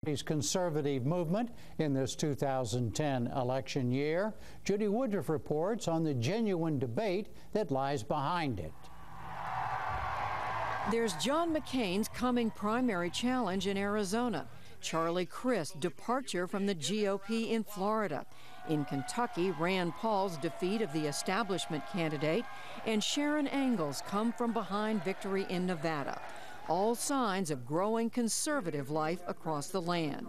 His conservative movement in this 2010 election year. Judy Woodruff reports on the genuine debate that lies behind it. There's John McCain's coming primary challenge in Arizona, Charlie Crist's departure from the GOP in Florida. In Kentucky, Rand Paul's defeat of the establishment candidate, and Sharon Angle's come from behind victory in Nevada. All signs of growing conservative life across the land.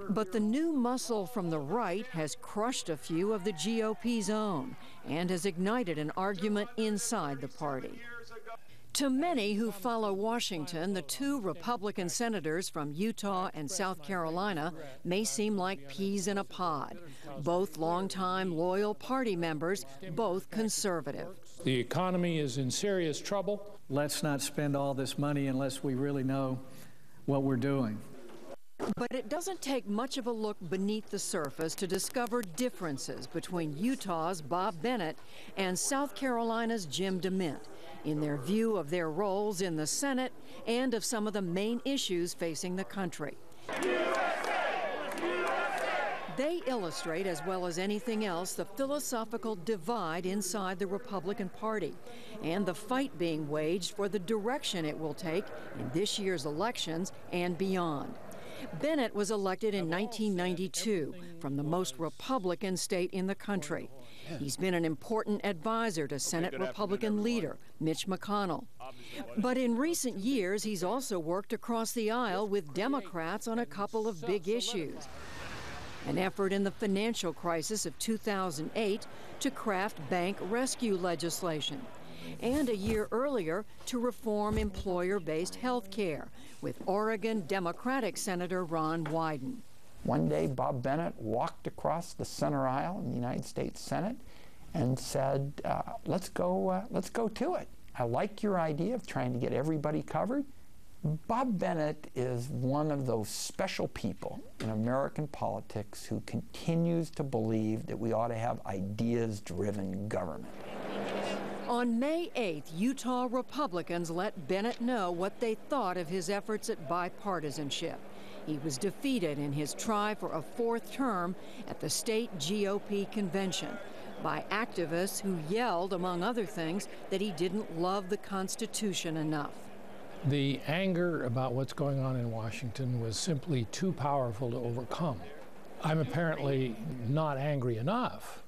But the new muscle from the right has crushed a few of the GOP's own and has ignited an argument inside the party. To many who follow Washington, the two Republican senators from Utah and South Carolina may seem like peas in a pod. Both longtime loyal party members, both conservative. The economy is in serious trouble. Let's not spend all this money unless we really know what we're doing. But it doesn't take much of a look beneath the surface to discover differences between Utah's Bob Bennett and South Carolina's Jim DeMint in their view of their roles in the Senate and of some of the main issues facing the country. They illustrate, as well as anything else, the philosophical divide inside the Republican Party and the fight being waged for the direction it will take in this year's elections and beyond. Bennett was elected in 1992 from the most Republican state in the country. He's been an important advisor to Senate Republican leader Mitch McConnell. But in recent years, he's also worked across the aisle with Democrats on a couple of big issues. An effort in the financial crisis of 2008 to craft bank rescue legislation, and a year earlier to reform employer-based health care with Oregon Democratic Senator Ron Wyden. One day, Bob Bennett walked across the center aisle in the United States Senate and said, let's go to it. I like your idea of trying to get everybody covered. Bob Bennett is one of those special people in American politics who continues to believe that we ought to have ideas-driven government. On May 8th, Utah Republicans let Bennett know what they thought of his efforts at bipartisanship. He was defeated in his try for a fourth term at the state GOP convention by activists who yelled, among other things, that he didn't love the Constitution enough. The anger about what's going on in Washington was simply too powerful to overcome. I'm apparently not angry enough.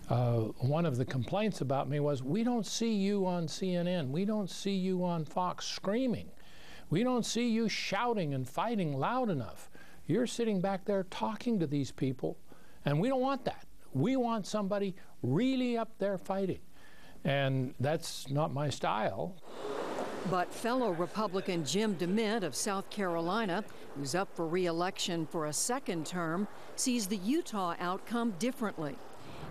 One of the complaints about me was, we don't see you on CNN. We don't see you on Fox screaming. We don't see you shouting and fighting loud enough. You're sitting back there talking to these people, and we don't want that. We want somebody really up there fighting. And that's not my style. But fellow Republican Jim DeMint of South Carolina, who's up for re-election for a second term, sees the Utah outcome differently.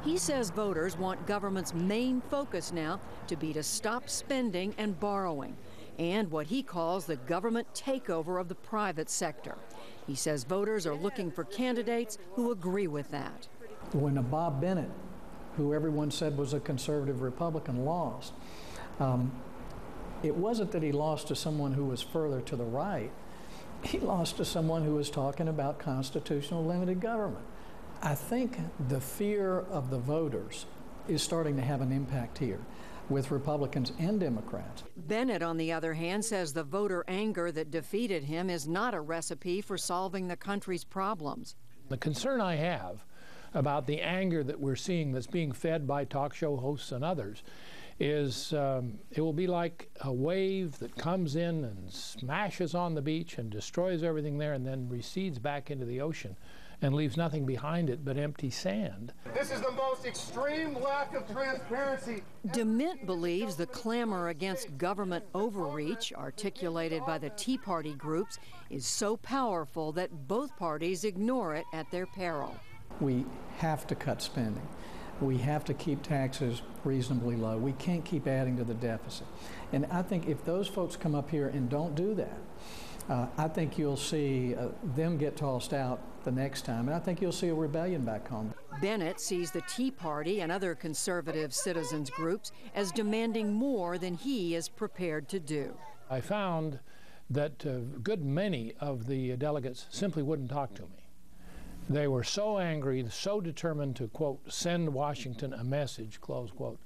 He says voters want government's main focus now to be to stop spending and borrowing, and what he calls the government takeover of the private sector. He says voters are looking for candidates who agree with that. When Bob Bennett, who everyone said was a conservative Republican, lost, it wasn't that he lost to someone who was further to the right. He lost to someone who was talking about constitutional limited government. I think the fear of the voters is starting to have an impact here with Republicans and Democrats. Bennett, on the other hand, says the voter anger that defeated him is not a recipe for solving the country's problems. The concern I have about the anger that we're seeing that's being fed by talk show hosts and others is it will be like a wave that comes in and smashes on the beach and destroys everything there and then recedes back into the ocean and leaves nothing behind it but empty sand. This is the most extreme lack of transparency. DeMint believes the clamor against government overreach articulated by the Tea Party groups is so powerful that both parties ignore it at their peril. We have to cut spending. We have to keep taxes reasonably low. We can't keep adding to the deficit. And I think if those folks come up here and don't do that, I think you'll see them get tossed out the next time, and I think you'll see a rebellion back home. Bennett sees the Tea Party and other conservative citizens groups as demanding more than he is prepared to do. I found that a good many of the delegates simply wouldn't talk to me. They were so angry, so determined to, quote, send Washington a message, close quote,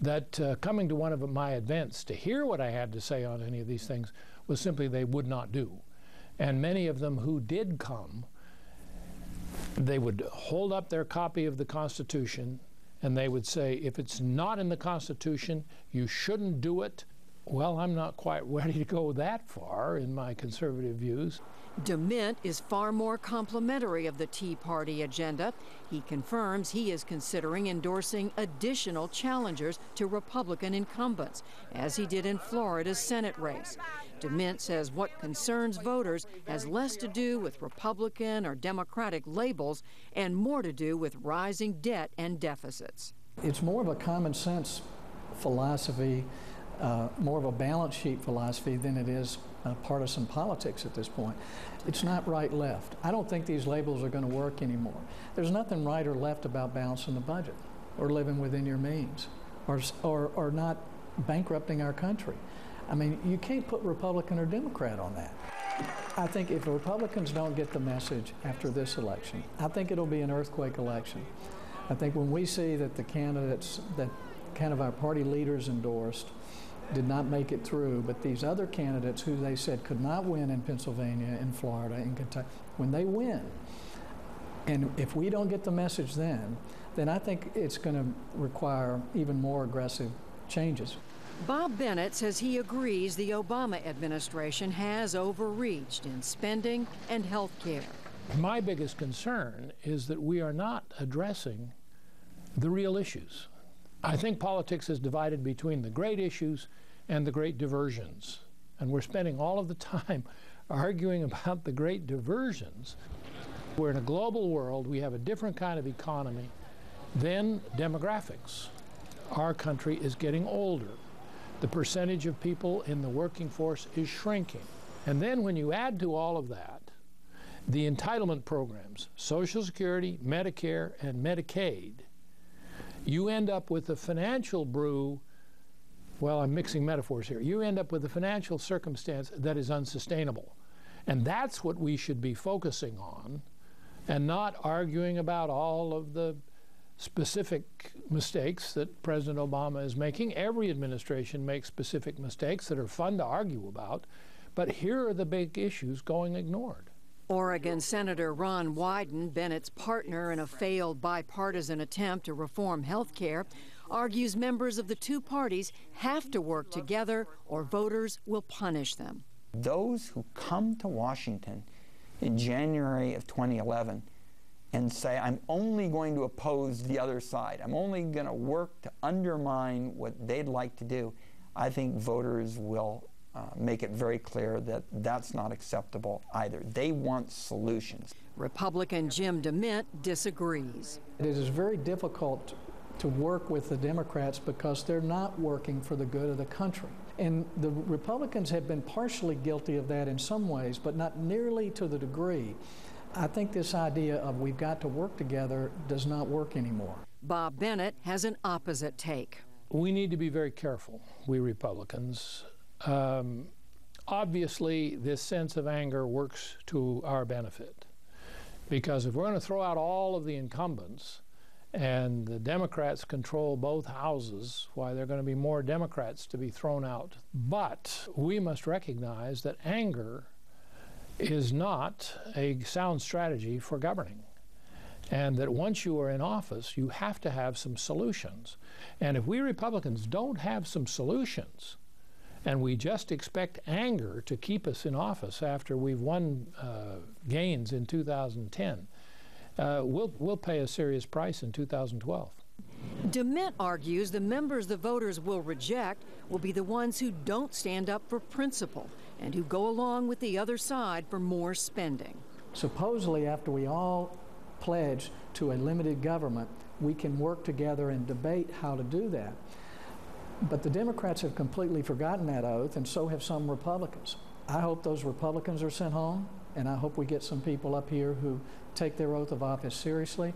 that coming to one of my events to hear what I had to say on any of these things was simply they would not do. And many of them who did come, they would hold up their copy of the Constitution and they would say, if it's not in the Constitution, you shouldn't do it. Well, I'm not quite ready to go that far in my conservative views. DeMint is far more complimentary of the Tea Party agenda. He confirms he is considering endorsing additional challengers to Republican incumbents, as he did in Florida's Senate race. DeMint says what concerns voters has less to do with Republican or Democratic labels and more to do with rising debt and deficits. It's more of a common sense philosophy, more of a balance sheet philosophy than it is partisan politics at this point. It's not right-left. I don't think these labels are going to work anymore. There's nothing right or left about balancing the budget or living within your means or not bankrupting our country. I mean, you can't put Republican or Democrat on that. I think if the Republicans don't get the message after this election, I think it'll be an earthquake election. I think when we see that the candidates that kind of our party leaders endorsed did not make it through, but these other candidates who they said could not win in Pennsylvania, in Florida, in Kentucky, when they win, and if we don't get the message then I think it's going to require even more aggressive changes. Bob Bennett says he agrees the Obama administration has overreached in spending and health care. My biggest concern is that we are not addressing the real issues. I think politics is divided between the great issues and the great diversions. And we're spending all of the time arguing about the great diversions. We're in a global world. We have a different kind of economy. Then demographics. Our country is getting older. The percentage of people in the working force is shrinking. And then when you add to all of that the entitlement programs, Social Security, Medicare, and Medicaid, you end up with a financial brew, well, I'm mixing metaphors here. You end up with a financial circumstance that is unsustainable. And that's what we should be focusing on and not arguing about all of the specific mistakes that President Obama is making. Every administration makes specific mistakes that are fun to argue about, but here are the big issues going ignored. Oregon Senator Ron Wyden, Bennett's partner in a failed bipartisan attempt to reform health care, argues members of the two parties have to work together or voters will punish them. Those who come to Washington in January of 2011 and say, I'm only going to oppose the other side, I'm only going to work to undermine what they'd like to do, I think voters will make it very clear that that's not acceptable either. They want solutions. Republican Jim DeMint disagrees. It is very difficult to work with the Democrats because they're not working for the good of the country. And the Republicans have been partially guilty of that in some ways, but not nearly to the degree. I think this idea of we've got to work together does not work anymore. Bob Bennett has an opposite take. We need to be very careful, we Republicans. Obviously, this sense of anger works to our benefit, because if we're going to throw out all of the incumbents and the Democrats control both houses, why, there are going to be more Democrats to be thrown out. But we must recognize that anger is not a sound strategy for governing, and that once you are in office, you have to have some solutions. And if we Republicans don't have some solutions, and we just expect anger to keep us in office after we've won gains in 2010, we'll pay a serious price in 2012. DeMint argues the members the voters will reject will be the ones who don't stand up for principle and who go along with the other side for more spending. Supposedly, after we all pledge to a limited government, we can work together and debate how to do that. But the Democrats have completely forgotten that oath, and so have some Republicans. I hope those Republicans are sent home, and I hope we get some people up here who take their oath of office seriously.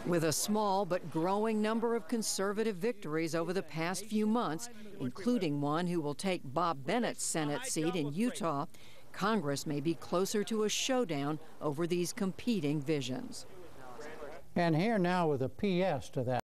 With a small but growing number of conservative victories over the past few months, including one who will take Bob Bennett's Senate seat in Utah, Congress may be closer to a showdown over these competing visions. And here now with a PS to that.